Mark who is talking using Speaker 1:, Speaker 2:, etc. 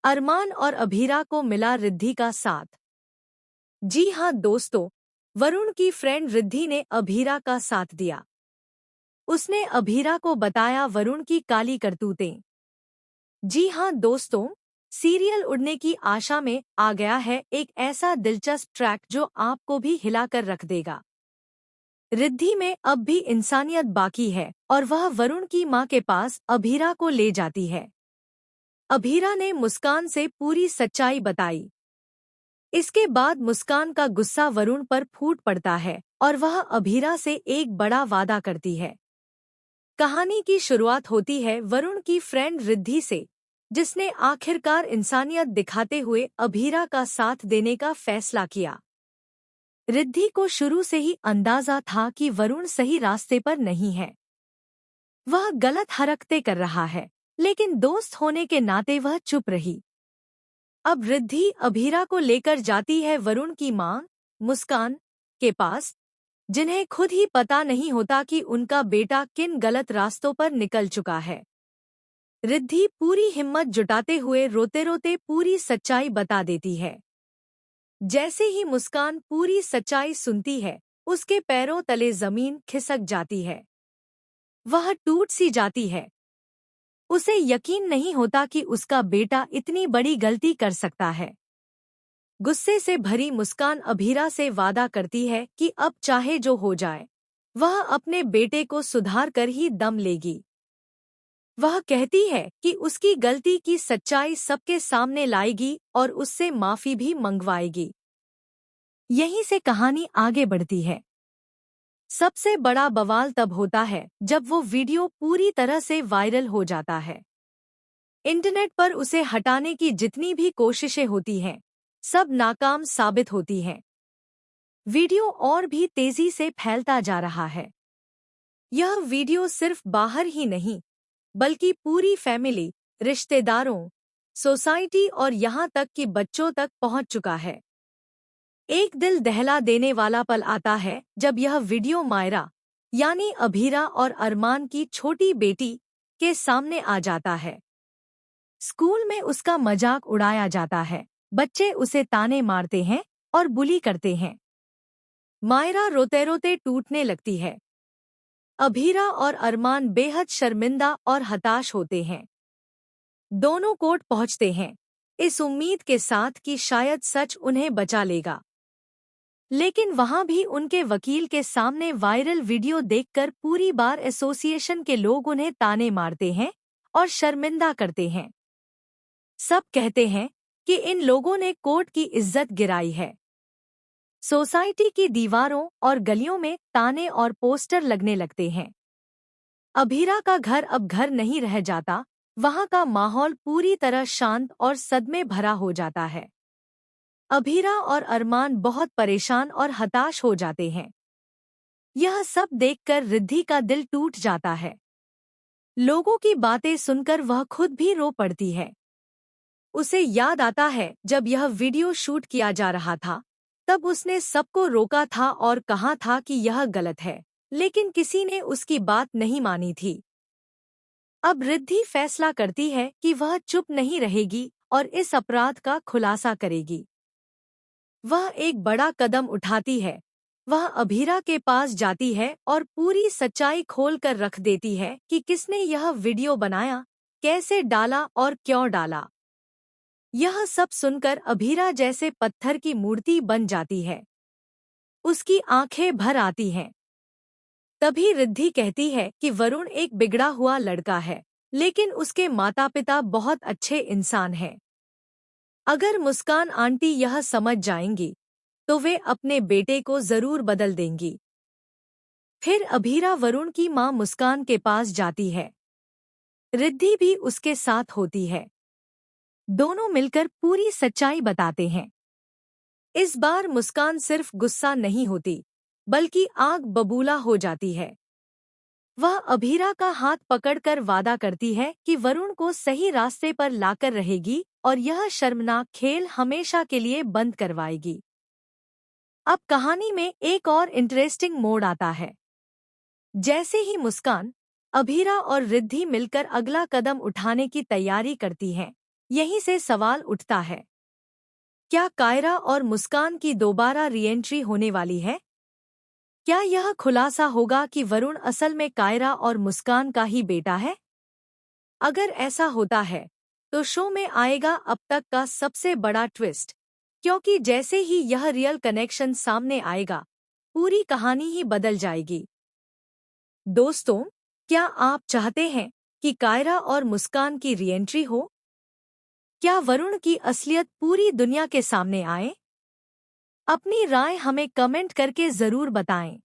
Speaker 1: अरमान और अभीरा को मिला रिद्धि का साथ। जी हाँ दोस्तों, वरुण की फ्रेंड रिद्धि ने अभीरा का साथ दिया। उसने अभीरा को बताया वरुण की काली करतूतें। जी हाँ दोस्तों, सीरियल उड़ने की आशा में आ गया है एक ऐसा दिलचस्प ट्रैक जो आपको भी हिलाकर रख देगा। रिद्धि में अब भी इंसानियत बाकी है और वह वरुण की मां के पास अभीरा को ले जाती है। अभीरा ने मुस्कान से पूरी सच्चाई बताई। इसके बाद मुस्कान का गुस्सा वरुण पर फूट पड़ता है और वह अभीरा से एक बड़ा वादा करती है। कहानी की शुरुआत होती है वरुण की फ्रेंड रिद्धि से, जिसने आखिरकार इंसानियत दिखाते हुए अभीरा का साथ देने का फैसला किया। रिद्धि को शुरू से ही अंदाजा था कि वरुण सही रास्ते पर नहीं है। वह गलत हरकतें कर रहा है, लेकिन दोस्त होने के नाते वह चुप रही। अब रिद्धि अभीरा को लेकर जाती है वरुण की मां मुस्कान के पास, जिन्हें खुद ही पता नहीं होता कि उनका बेटा किन गलत रास्तों पर निकल चुका है। रिद्धि पूरी हिम्मत जुटाते हुए रोते रोते पूरी सच्चाई बता देती है। जैसे ही मुस्कान पूरी सच्चाई सुनती है, उसके पैरों तले जमीन खिसक जाती है। वह टूट सी जाती है। उसे यकीन नहीं होता कि उसका बेटा इतनी बड़ी गलती कर सकता है। गुस्से से भरी मुस्कान अभीरा से वादा करती है कि अब चाहे जो हो जाए, वह अपने बेटे को सुधार कर ही दम लेगी। वह कहती है कि उसकी गलती की सच्चाई सबके सामने लाएगी और उससे माफी भी मंगवाएगी। यहीं से कहानी आगे बढ़ती है। सबसे बड़ा बवाल तब होता है जब वो वीडियो पूरी तरह से वायरल हो जाता है। इंटरनेट पर उसे हटाने की जितनी भी कोशिशें होती हैं, सब नाकाम साबित होती हैं। वीडियो और भी तेजी से फैलता जा रहा है। यह वीडियो सिर्फ बाहर ही नहीं, बल्कि पूरी फैमिली, रिश्तेदारों, सोसाइटी और यहाँ तक कि बच्चों तक पहुँच चुका है। एक दिल दहला देने वाला पल आता है जब यह वीडियो मायरा, यानी अभीरा और अरमान की छोटी बेटी, के सामने आ जाता है। स्कूल में उसका मजाक उड़ाया जाता है, बच्चे उसे ताने मारते हैं और बुली करते हैं। मायरा रोते रोते टूटने लगती है। अभीरा और अरमान बेहद शर्मिंदा और हताश होते हैं। दोनों कोर्ट पहुंचते हैं, इस उम्मीद के साथ कि शायद सच उन्हें बचा लेगा। लेकिन वहां भी उनके वकील के सामने वायरल वीडियो देखकर पूरी बार एसोसिएशन के लोग उन्हें ताने मारते हैं और शर्मिंदा करते हैं। सब कहते हैं कि इन लोगों ने कोर्ट की इज्जत गिराई है। सोसाइटी की दीवारों और गलियों में ताने और पोस्टर लगने लगते हैं। अभीरा का घर अब घर नहीं रह जाता, वहां का माहौल पूरी तरह शांत और सदमे भरा हो जाता है। अभीरा और अरमान बहुत परेशान और हताश हो जाते हैं। यह सब देखकर रिद्धि का दिल टूट जाता है। लोगों की बातें सुनकर वह खुद भी रो पड़ती है। उसे याद आता है जब यह वीडियो शूट किया जा रहा था, तब उसने सबको रोका था और कहा था कि यह गलत है, लेकिन किसी ने उसकी बात नहीं मानी थी। अब रिद्धि फैसला करती है कि वह चुप नहीं रहेगी और इस अपराध का खुलासा करेगी। वह एक बड़ा कदम उठाती है। वह अभीरा के पास जाती है और पूरी सच्चाई खोल कर रख देती है कि किसने यह वीडियो बनाया, कैसे डाला और क्यों डाला। यह सब सुनकर अभीरा जैसे पत्थर की मूर्ति बन जाती है। उसकी आंखें भर आती हैं। तभी रिद्धि कहती है कि वरुण एक बिगड़ा हुआ लड़का है, लेकिन उसके माता पिता बहुत अच्छे इंसान हैं। अगर मुस्कान आंटी यह समझ जाएंगी, तो वे अपने बेटे को जरूर बदल देंगी। फिर अभीरा वरुण की मां मुस्कान के पास जाती है। रिद्धि भी उसके साथ होती है। दोनों मिलकर पूरी सच्चाई बताते हैं। इस बार मुस्कान सिर्फ गुस्सा नहीं होती, बल्कि आग बबूला हो जाती है। वह अभीरा का हाथ पकड़कर वादा करती है कि वरुण को सही रास्ते पर लाकर रहेगी और यह शर्मनाक खेल हमेशा के लिए बंद करवाएगी। अब कहानी में एक और इंटरेस्टिंग मोड़ आता है। जैसे ही मुस्कान, अभीरा और रिद्धि मिलकर अगला कदम उठाने की तैयारी करती हैं, यहीं से सवाल उठता है, क्या कायरा और मुस्कान की दोबारा रीएंट्री होने वाली है? क्या यह खुलासा होगा कि वरुण असल में कायरा और मुस्कान का ही बेटा है? अगर ऐसा होता है तो शो में आएगा अब तक का सबसे बड़ा ट्विस्ट, क्योंकि जैसे ही यह रियल कनेक्शन सामने आएगा पूरी कहानी ही बदल जाएगी। दोस्तों, क्या आप चाहते हैं कि कायरा और मुस्कान की रीएंट्री हो? क्या वरुण की असलियत पूरी दुनिया के सामने आए? अपनी राय हमें कमेंट करके जरूर बताएं।